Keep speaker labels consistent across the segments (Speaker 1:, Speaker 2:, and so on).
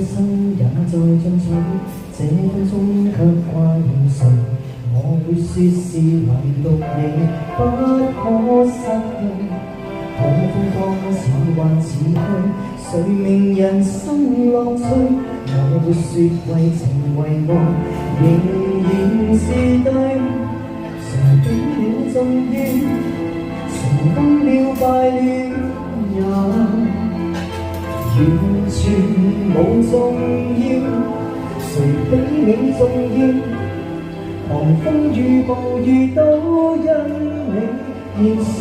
Speaker 1: 心也在進取，這分鐘卻掛念誰？我會說是唯獨你不可失去。可風光似幻似虛，誰明人生樂趣？我會說為情為愛，仍然是對。誰比了重要？成功了敗了也完全冇重要。誰比你重要？狂風與暴雨都因你燃燒，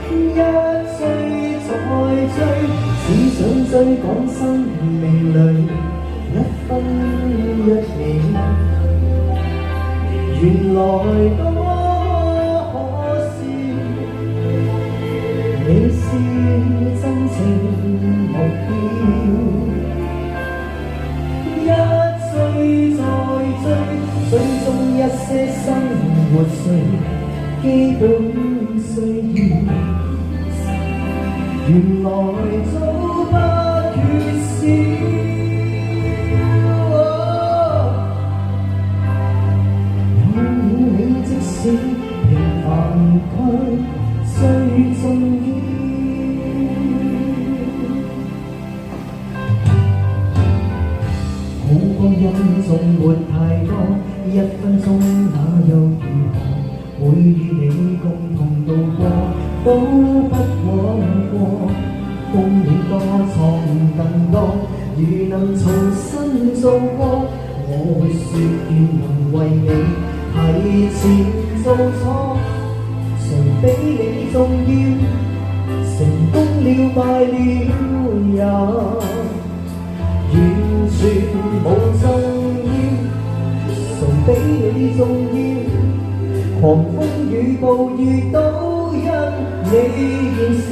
Speaker 1: 一追再追，只想追趕生命裏一分一秒。原來多可笑，你是真正目標。追再追，追蹤一些生活上基本需要，原來早不缺少。有了你，即使平凡卻最重要。光陰縱沒太多，一分鐘那又如何？會與你共同度過，都不枉過。風雨多，錯誤更多，如能重新做過，我會說願能為你提前做錯。誰比你重要？成功了敗了也完全冇重要，誰比你重要？狂風與暴雨都因你燃燒，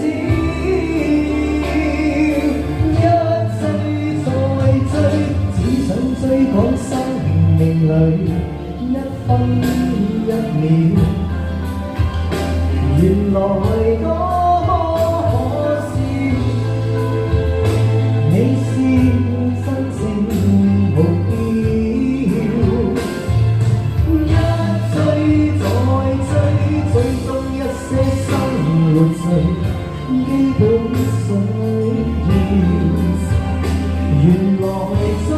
Speaker 1: 一追再追，只想追趕生命裏一分一秒。原來多可笑，你是基本需要，原來早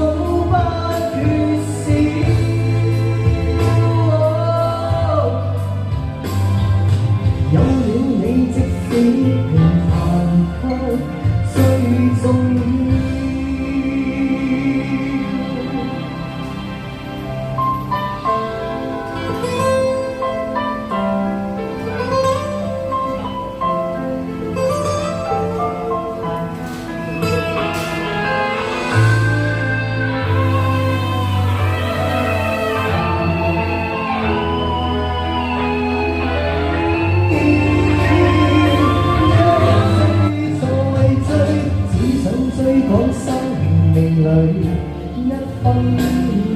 Speaker 1: 不缺少。有了你，即使平凡卻最重要。追趕生命裏一分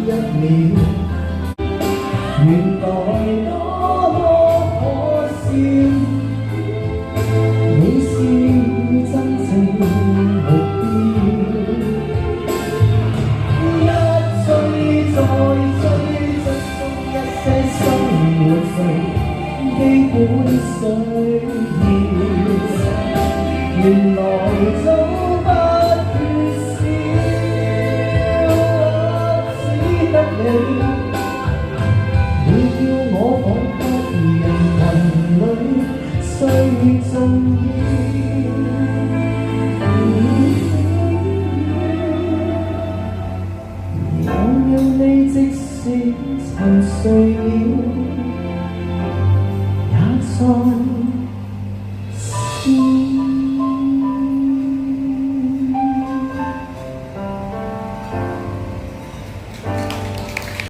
Speaker 1: 一秒，原來多麼可笑，你是真正目標。一追再追，追蹤一些生活上基本需要，原來早你叫我彷彿人群裏最重要。有了你，即使沉睡了，也在